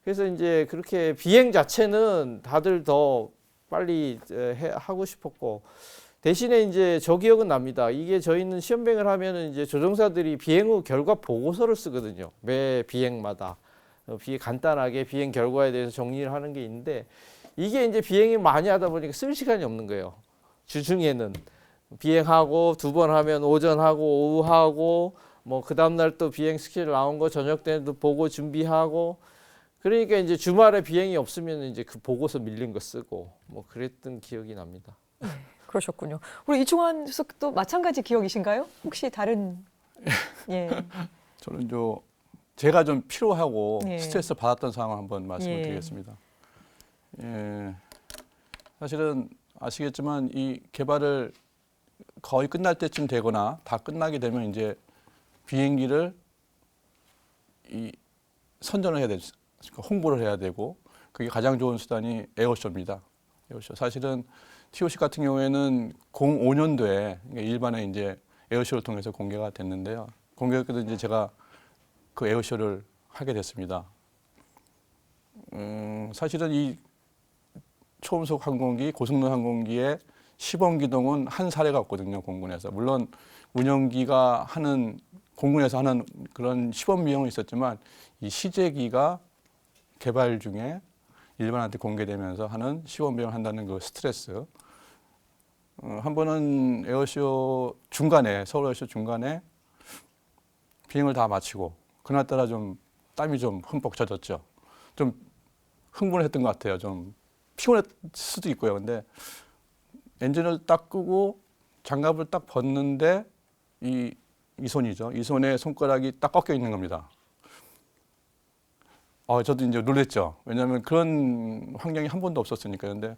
그래서 이제 그렇게 비행 자체는 다들 더 빨리 하고 싶었고 대신에 이제 저 기억은 납니다. 이게 저희는 시험 비행을 하면은 이제 조종사들이 비행 후 결과 보고서를 쓰거든요. 매 비행마다 간단하게 비행 결과에 대해서 정리를 하는 게 있는데 이게 이제 비행이 많이 하다 보니까 쓸 시간이 없는 거예요. 주중에는 비행하고 2번 하면 오전 하고 오후 하고 뭐 그 다음 날 또 비행 스케줄 나온 거 저녁 때도 보고 준비하고 그러니까 이제 주말에 비행이 없으면 이제 그 보고서 밀린 거 쓰고 뭐 그랬던 기억이 납니다. 그러셨군요. 우리 이충환 수석도 마찬가지 기억이신가요? 혹시 다른 예. 저는 제가 좀 피로하고 예. 스트레스 받았던 상황을 한번 말씀을 예. 드리겠습니다. 예, 사실은 아시겠지만 이 개발을 거의 끝날 때쯤 되거나 다 끝나게 되면 이제 비행기를 선전을 해야 되죠. 홍보를 해야 되고 그게 가장 좋은 수단이 에어쇼입니다. 에어쇼. 사실은 TOC 같은 경우에는 05년도에 일반의 이제 에어쇼를 통해서 공개가 됐는데요. 공개했을 때 이제 제가 그 에어쇼를 하게 됐습니다. 사실은 이 초음속 항공기, 고성능 항공기의 시범 기동은 한 사례가 없거든요, 공군에서. 물론 운영기가 공군에서 하는 그런 시범 비용은 있었지만 이 시제기가 개발 중에 일반한테 공개되면서 하는 시범 비용을 한다는 그 스트레스. 한 번은 에어쇼 중간에, 서울 에어쇼 중간에 비행을 다 마치고 그날따라 좀 땀이 좀 흠뻑 젖었죠. 좀 흥분했던 것 같아요. 좀 피곤했을 수도 있고요. 근데 엔진을 딱 끄고 장갑을 딱 벗는데 이 손이죠. 이 손에 손가락이 딱 꺾여 있는 겁니다. 저도 이제 놀랬죠. 왜냐하면 그런 환경이 한 번도 없었으니까. 근데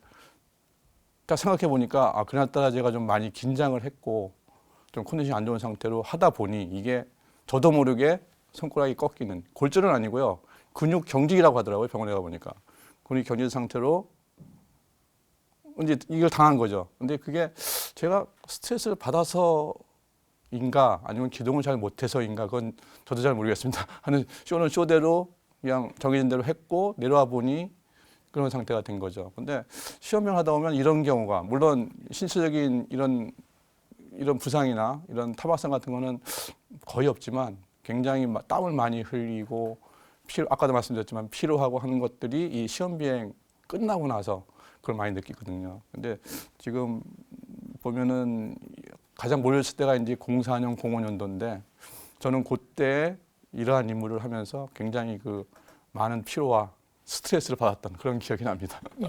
딱 생각해 보니까 그날따라 제가 좀 많이 긴장을 했고 좀 컨디션이 안 좋은 상태로 하다 보니 이게 저도 모르게 손가락이 꺾이는, 골절은 아니고요. 근육 경직이라고 하더라고요. 병원에 가보니까. 근육 경직 상태로 이제 이걸 당한 거죠. 근데 그게 제가 스트레스를 받아서인가 아니면 기동을 잘 못해서인가 그건 저도 잘 모르겠습니다. 하는 쇼는 쇼대로 그냥 정해진 대로 했고 내려와 보니 그런 상태가 된 거죠. 근데 시험병 하다 보면 이런 경우가, 물론 신체적인 이런 부상이나 이런 타박상 같은 거는 거의 없지만 굉장히 땀을 많이 흘리고 아까도 말씀드렸지만 피로하고 하는 것들이 이 시험 비행 끝나고 나서 그걸 많이 느끼거든요. 근데 지금 보면은 가장 몰렸을 때가 이제 04년, 05년도인데 저는 그때 이러한 임무를 하면서 굉장히 그 많은 피로와 스트레스를 받았던 그런 기억이 납니다. 예.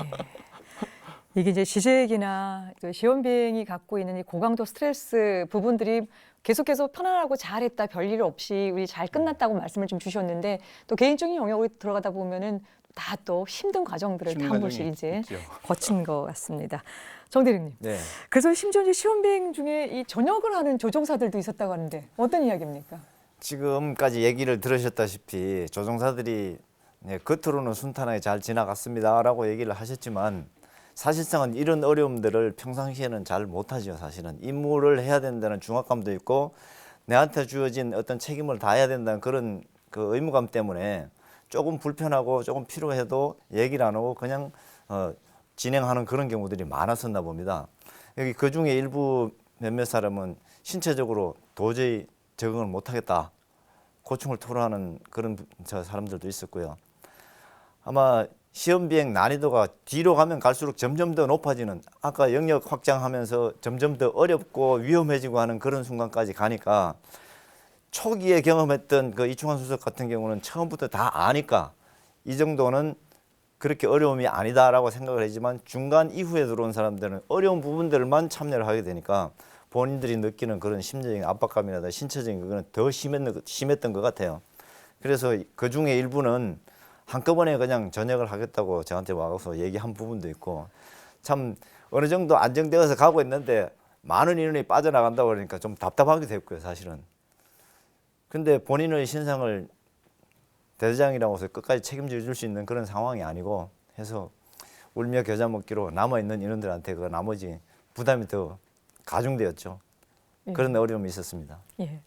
이게 이제 지식이나 시험 비행이 갖고 있는 이 고강도 스트레스 부분들이 계속해서 편안하고 잘했다, 별일 없이 우리 잘 끝났다고 말씀을 좀 주셨는데 또 개인적인 영역으로 들어가다 보면은 다 또 힘든 과정들을 다 한 번씩 이제 있죠. 거친 것 같습니다. 정 대리님. 네. 그래서 심지어 이제 시험 비행 중에 이 전역을 하는 조종사들도 있었다고 하는데 어떤 이야기입니까? 지금까지 얘기를 들으셨다시피 조종사들이 겉으로는 순탄하게 잘 지나갔습니다라고 얘기를 하셨지만 사실상은 이런 어려움들을 평상시에는 잘 못하죠. 사실은 임무를 해야 된다는 중압감도 있고 내한테 주어진 어떤 책임을 다해야 된다는 그런 그 의무감 때문에 조금 불편하고 조금 피로해도 얘기를 안 하고 그냥 진행하는 그런 경우들이 많았었나 봅니다. 여기 그 중에 일부 몇몇 사람은 신체적으로 도저히 적응을 못하겠다, 고충을 토로하는 그런 사람들도 있었고요. 아마 시험 비행 난이도가 뒤로 가면 갈수록 점점 더 높아지는, 아까 영역 확장하면서 점점 더 어렵고 위험해지고 하는 그런 순간까지 가니까 초기에 경험했던 그 이충환 수석 같은 경우는 처음부터 다 아니까 이 정도는 그렇게 어려움이 아니다라고 생각을 했지만 중간 이후에 들어온 사람들은 어려운 부분들만 참여를 하게 되니까 본인들이 느끼는 그런 심리적인 압박감이나 신체적인 그거는 더 심했던 것 같아요. 그래서 그 중에 일부는 한꺼번에 그냥 전역을 하겠다고 저한테 와서 얘기한 부분도 있고, 참 어느 정도 안정되어서 가고 있는데 많은 인원이 빠져나간다고 그러니까 좀 답답하기도 했고요, 사실은. 근데 본인의 신상을 대대장이라고 해서 끝까지 책임져 줄 수 있는 그런 상황이 아니고 해서 울며 겨자 먹기로 남아있는 인원들한테 그 나머지 부담이 더 가중되었죠. 그런 어려움이 있었습니다. 예.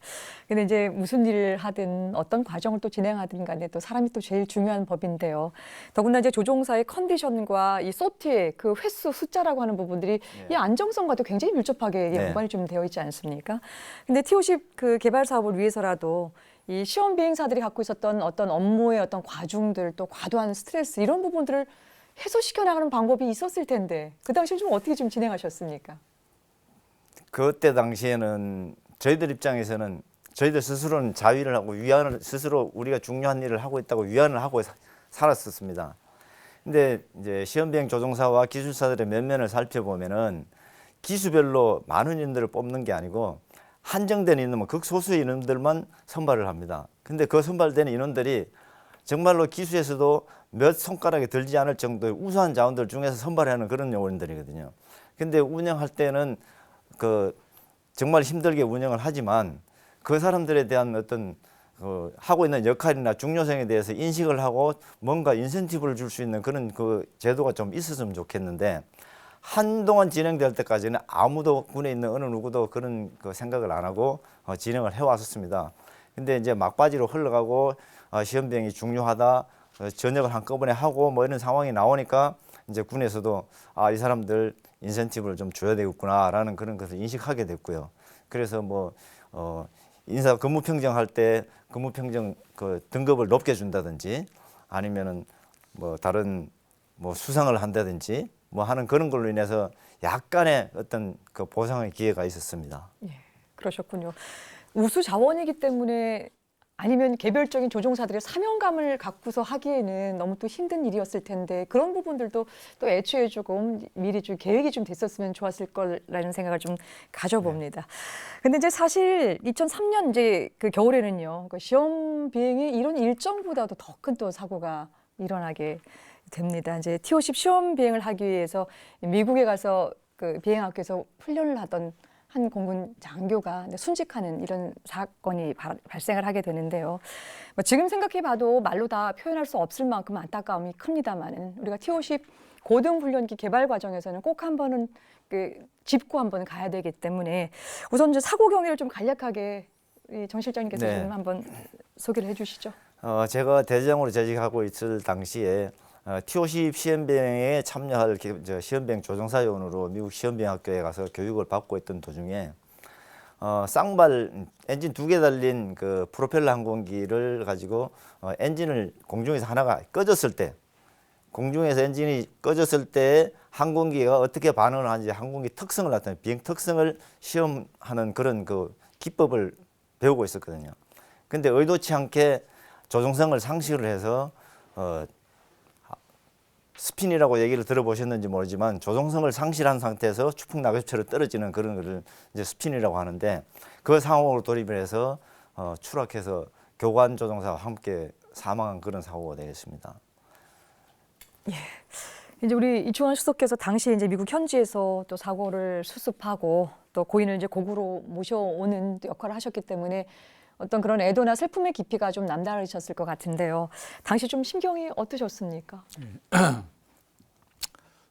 근데 이제 무슨 일을 하든 어떤 과정을 또 진행하든 간에 또 사람이 또 제일 중요한 법인데요. 더군다나 이제 조종사의 컨디션과 이 소티의 그 횟수 숫자라고 하는 부분들이 이 안정성과도 굉장히 밀접하게 연관이 좀 되어 있지 않습니까? 근데 T-50 그 개발 사업을 위해서라도 이 시험 비행사들이 갖고 있었던 어떤 업무의 어떤 과중들 또 과도한 스트레스 이런 부분들을 해소시켜 나가는 방법이 있었을 텐데 그 당시에 좀 어떻게 좀 진행하셨습니까? 그때 당시에는 저희들 입장에서는 저희들 스스로는 자위를 하고 위안을 스스로 우리가 중요한 일을 하고 있다고 위안을 하고 살았었습니다. 근데 이제 시험비행 조종사와 기술사들의 면면을 살펴보면은 기수별로 많은 인원들을 뽑는 게 아니고 한정된 인원, 극소수의 인원들만 선발을 합니다. 근데 그 선발되는 인원들이 정말로 기수에서도 몇 손가락에 들지 않을 정도의 우수한 자원들 중에서 선발하는 그런 요원들이거든요. 근데 운영할 때는 그 정말 힘들게 운영을 하지만 그 사람들에 대한 어떤 하고 있는 역할이나 중요성에 대해서 인식을 하고 뭔가 인센티브를 줄 수 있는 그런 그 제도가 좀 있었으면 좋겠는데 한동안 진행될 때까지는 아무도 군에 있는 어느 누구도 그런 그 생각을 안 하고 진행을 해왔었습니다. 근데 이제 막바지로 흘러가고 시험 비행이 중요하다, 전역을 한꺼번에 하고 뭐 이런 상황이 나오니까 이제 군에서도 이 사람들 인센티브를 좀 줘야 되겠구나라는 그런 것을 인식하게 됐고요. 그래서 뭐 인사 근무 평정할 때 근무 평정 그 등급을 높게 준다든지 아니면은 뭐 다른 뭐 수상을 한다든지 뭐 하는 그런 걸로 인해서 약간의 어떤 그 보상의 기회가 있었습니다. 예, 그러셨군요. 우수 자원이기 때문에 아니면 개별적인 조종사들의 사명감을 갖고서 하기에는 너무 또 힘든 일이었을 텐데 그런 부분들도 또 애초에 조금 미리 좀 계획이 좀 됐었으면 좋았을 거라는 생각을 좀 가져봅니다. 근데 이제 사실 2003년 이제 그 겨울에는요, 그 시험 비행이 이런 일정보다도 더 큰 또 사고가 일어나게 됩니다. 이제 T-50 시험 비행을 하기 위해서 미국에 가서 그 비행학교에서 훈련을 하던 한 공군 장교가 순직하는 이런 사건이 발생을 하게 되는데요. 뭐 지금 생각해봐도 말로 다 표현할 수 없을 만큼 안타까움이 큽니다만은 우리가 T-50 고등훈련기 개발 과정에서는 꼭 한 번은 짚고 한 번은 가야 되기 때문에 우선 이제 사고 경위를 좀 간략하게 우리 정 실장님께서 네. 좀 한번 소개를 해주시죠. 제가 대대장으로 재직하고 있을 당시에 T-50 시험비행에 참여할 시험비행 조종사 요원으로 미국 시험비행 학교에 가서 교육을 받고 있던 도중에 쌍발 엔진 2개 달린 그 프로펠러 항공기를 가지고 엔진을 공중에서 하나가 꺼졌을 때, 공중에서 엔진이 꺼졌을 때 항공기가 어떻게 반응을 하는지 항공기 특성을 나타내는 비행 특성을 시험하는 그런 그 기법을 배우고 있었거든요. 근데 의도치 않게 조종성을 상실을 해서 스핀이라고 얘기를 들어보셨는지 모르지만 조종성을 상실한 상태에서 추풍 낙엽처럼 떨어지는 그런 것을 이제 스핀이라고 하는데 그 상황으로 돌입을 해서 추락해서 교관 조종사와 함께 사망한 그런 사고가 되겠습니다. 이제 우리 이충환 수석께서 당시 이제 미국 현지에서 또 사고를 수습하고 또 고인을 이제 고구로 모셔오는 역할을 하셨기 때문에 어떤 그런 애도나 슬픔의 깊이가 좀 남다르셨을 것 같은데요. 당시 좀 심경이 어떠셨습니까?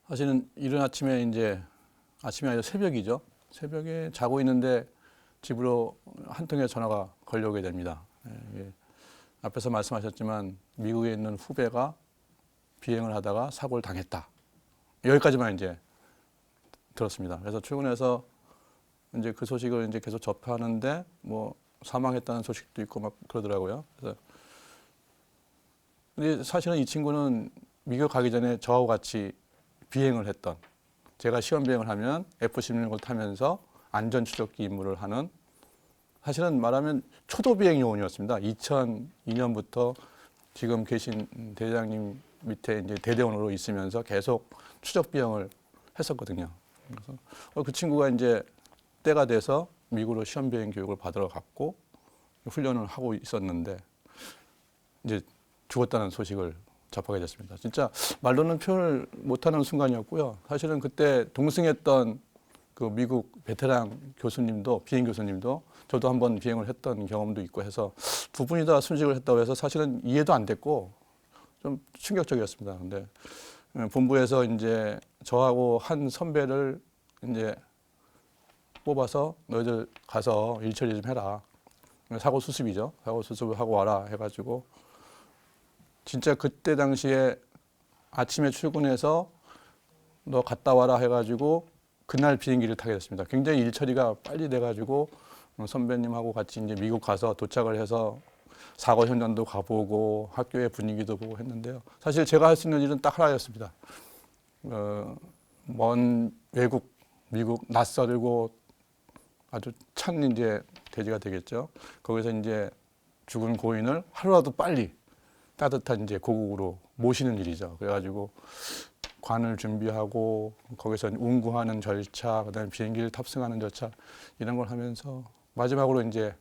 사실은 이른 아침에 아침이 아니라 새벽이죠. 새벽에 자고 있는데 집으로 한 통의 전화가 걸려오게 됩니다. 앞에서 말씀하셨지만 미국에 있는 후배가 비행을 하다가 사고를 당했다. 여기까지만 이제 들었습니다. 그래서 출근해서 이제 그 소식을 이제 계속 접하는데 뭐 사망했다는 소식도 있고 막 그러더라고요. 그래서 근데 사실은 이 친구는 미국 가기 전에 저하고 같이 비행을 했던, 제가 시험 비행을 하면 F-16을 타면서 안전 추적기 임무를 하는, 사실은 말하면 초도 비행 요원이었습니다. 2002년부터 지금 계신 대장님 밑에 이제 대대원으로 있으면서 계속 추적 비행을 했었거든요. 그래서 그 친구가 이제 때가 돼서 미국으로 시험 비행 교육을 받으러 갔고 훈련을 하고 있었는데 이제 죽었다는 소식을 접하게 됐습니다. 진짜 말로는 표현을 못하는 순간이었고요. 사실은 그때 동승했던 그 미국 베테랑 교수님도, 비행 교수님도 저도 한번 비행을 했던 경험도 있고 해서 두 분이 다 순직을 했다고 해서 사실은 이해도 안 됐고 좀 충격적이었습니다. 근데 본부에서 이제 저하고 한 선배를 이제 뽑아서 너희들 가서 일 처리 좀 해라. 사고 수습이죠. 사고 수습을 하고 와라 해가지고 진짜 그때 당시에 아침에 출근해서 너 갔다 와라 해가지고 그날 비행기를 타게 됐습니다. 굉장히 일 처리가 빨리 돼가지고 선배님하고 같이 이제 미국 가서 도착을 해서 사고 현장도 가보고 학교의 분위기도 보고 했는데요. 사실 제가 할 수 있는 일은 딱 하나였습니다. 먼 외국, 미국 낯설고 아주 찬 이제 대지가 되겠죠. 거기서 이제 죽은 고인을 하루라도 빨리 따뜻한 이제 고국으로 모시는 일이죠. 그래가지고 관을 준비하고 거기서 운구하는 절차, 그다음에 비행기를 탑승하는 절차 이런 걸 하면서 마지막으로 이제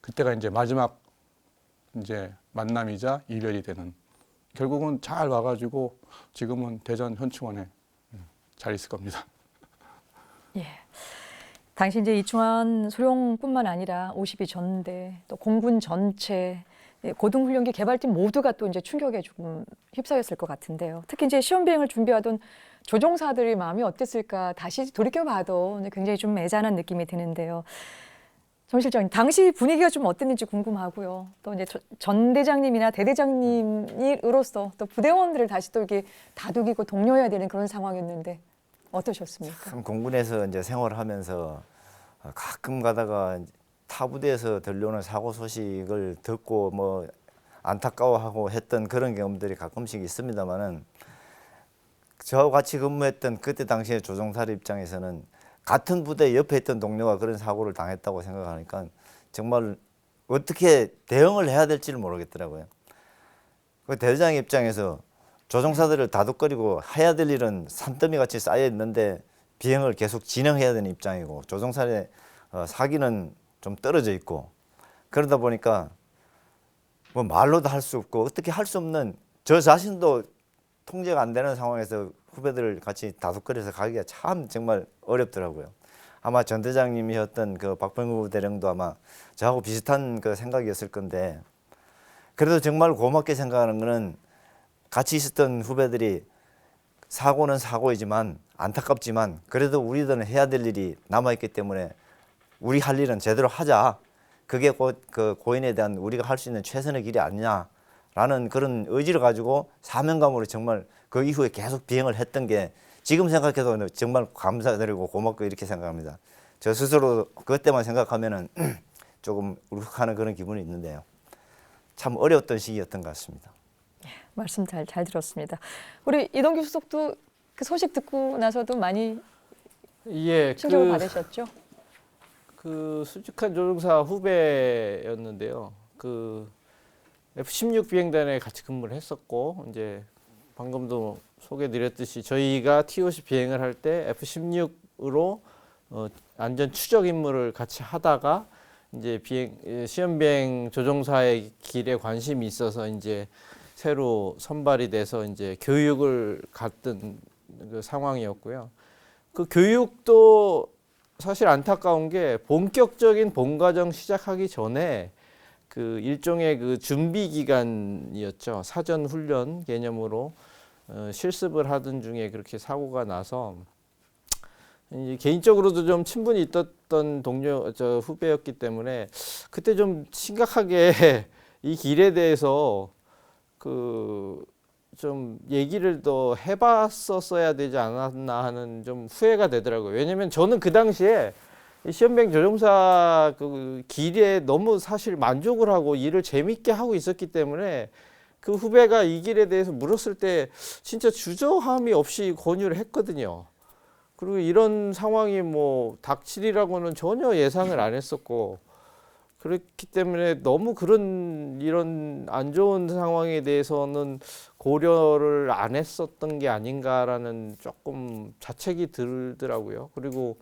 그때가 이제 마지막 이제 만남이자 이별이 되는, 결국은 잘 와가지고 지금은 대전 현충원에 잘 있을 겁니다. 예. 당시 이제 이충환 소령뿐만 아니라 52 전대 또 공군 전체 고등훈련기 개발팀 모두가 또 이제 충격에 조금 휩싸였을 것 같은데요. 특히 이제 시험 비행을 준비하던 조종사들의 마음이 어땠을까 다시 돌이켜봐도 굉장히 좀 애잔한 느낌이 드는데요. 정 실장님, 당시 분위기가 좀 어땠는지 궁금하고요. 또 이제 전 대장님이나 대대장님으로서 또 부대원들을 다시 또 이렇게 다독이고 독려해야 되는 그런 상황이었는데 어떠셨습니까? 참 공군에서 이제 생활하면서 가끔 가다가 타 부대에서 들려오는 사고 소식을 듣고 뭐 안타까워하고 했던 그런 경험들이 가끔씩 있습니다만은 저와 같이 근무했던 그때 당시에 조종사들 입장에서는 같은 부대 옆에 있던 동료가 그런 사고를 당했다고 생각하니까 정말 어떻게 대응을 해야 될지를 모르겠더라고요. 그 대대장 입장에서 조종사들을 다독거리고 해야 될 일은 산더미 같이 쌓여 있는데 비행을 계속 진행해야 되는 입장이고 조종사의 사기는 좀 떨어져 있고 그러다 보니까 뭐 말로도 할 수 없고 어떻게 할 수 없는 저 자신도 통제가 안 되는 상황에서 후배들을 같이 다독거려서 가기가 참 정말 어렵더라고요. 아마 전 대장님이었던 그 박병구 대령도 아마 저하고 비슷한 그 생각이었을 건데 그래도 정말 고맙게 생각하는 거는 같이 있었던 후배들이 사고는 사고이지만 안타깝지만 그래도 우리들은 해야 될 일이 남아있기 때문에 우리 할 일은 제대로 하자. 그게 곧 그 고인에 대한 우리가 할 수 있는 최선의 길이 아니냐라는 그런 의지를 가지고 사명감으로 정말 그 이후에 계속 비행을 했던 게 지금 생각해도 정말 감사드리고 고맙고 이렇게 생각합니다. 저 스스로 그때만 생각하면은 조금 울컥하는 그런 기분이 있는데요. 참 어려웠던 시기였던 것 같습니다. 말씀 잘 들었습니다. 우리 이동규 수석도 그 소식 듣고 나서도 많이 예, 충격을 받으셨죠? 그 수직한 조종사 후배였는데요. 그 F-16 비행단에 같이 근무를 했었고 이제 방금도 소개드렸듯이 저희가 T-50 비행을 할 때 F-16으로 안전 추적 임무를 같이 하다가 이제 시험 비행 조종사의 길에 관심이 있어서 이제 새로 선발이 돼서 이제 교육을 갔던 그 상황이었고요. 그 교육도 사실 안타까운 게 본격적인 본과정 시작하기 전에 그 일종의 그 준비 기간이었죠. 사전 훈련 개념으로 실습을 하던 중에 그렇게 사고가 나서 이제 개인적으로도 좀 친분이 있었던 후배였기 때문에 그때 좀 심각하게 이 길에 대해서 그 좀 얘기를 더 해봤었어야 되지 않았나 하는 좀 후회가 되더라고요. 왜냐면 저는 그 당시에 시험비행 조종사 그 길에 너무 사실 만족을 하고 일을 재밌게 하고 있었기 때문에 그 후배가 이 길에 대해서 물었을 때 진짜 주저함이 없이 권유를 했거든요. 그리고 이런 상황이 뭐 닥치리라고는 전혀 예상을 안 했었고 그렇기 때문에 너무 이런 안 좋은 상황에 대해서는 고려를 안 했었던 게 아닌가라는 조금 자책이 들더라고요. 그리고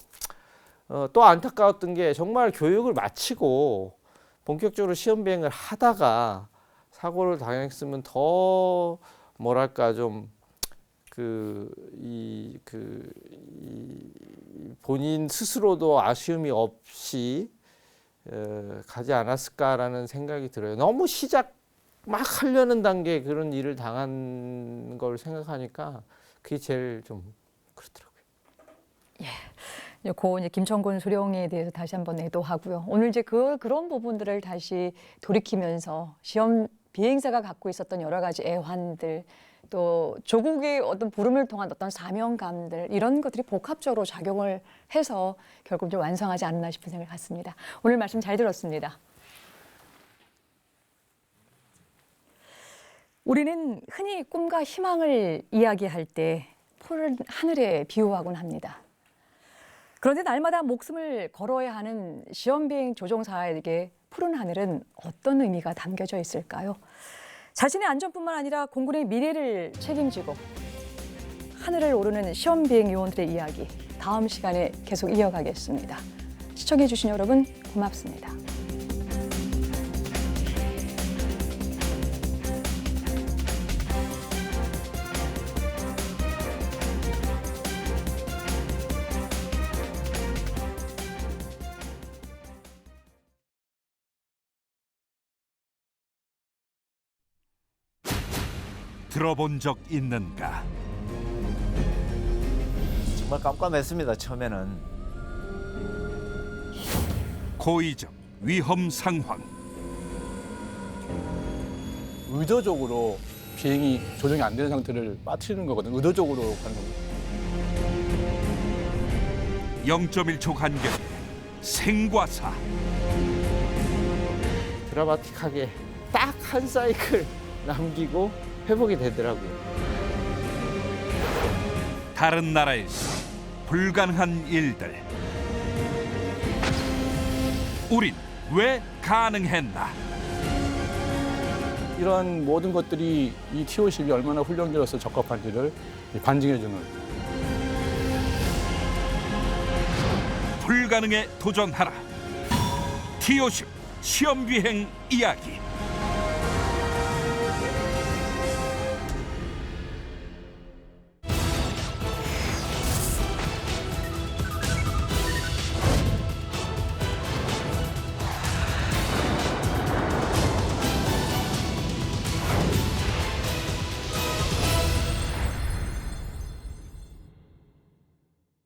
또 안타까웠던 게 정말 교육을 마치고 본격적으로 시험 비행을 하다가 사고를 당했으면 더 뭐랄까 좀 본인 스스로도 아쉬움이 없이 가지 않았을까라는 생각이 들어요. 너무 시작 막 하려는 단계에 그런 일을 당한 걸 생각하니까 그게 제일 좀 그렇더라고요. 예. 고 이제 김천곤 소령에 대해서 다시 한번 애도하고요. 오늘 이제 그런 부분들을 다시 돌이키면서 시험 비행사가 갖고 있었던 여러 가지 애환들 또 조국의 어떤 부름을 통한 어떤 사명감들 이런 것들이 복합적으로 작용을 해서 결국 좀 완성하지 않나 싶은 생각을 갖습니다. 오늘 말씀 잘 들었습니다. 우리는 흔히 꿈과 희망을 이야기할 때 푸른 하늘에 비유하곤 합니다. 그런데 날마다 목숨을 걸어야 하는 시험비행 조종사에게 푸른 하늘은 어떤 의미가 담겨져 있을까요? 자신의 안전뿐만 아니라 공군의 미래를 책임지고 하늘을 오르는 시험비행 요원들의 이야기 다음 시간에 계속 이어가겠습니다. 시청해 주신 여러분 고맙습니다. 들어본 적 있는가? 정말 깜깜했습니다. 처음에는. 고의적 위험 상황. 의도적으로 비행이 조정이 안 되는 상태를 빠뜨리는 거거든. 의도적으로 하는 겁니다. 0.1초 간격의 생과 사. 드라마틱하게 딱 한 사이클 남기고 회복이 되더라고요. 다른 나라에서 불가능한 일들. 우린 왜 가능했나? 이런 모든 것들이 이 T-50이 얼마나 훈련기로서 적합한지를 반증해주는. 불가능에 도전하라. T-50 시험비행 이야기.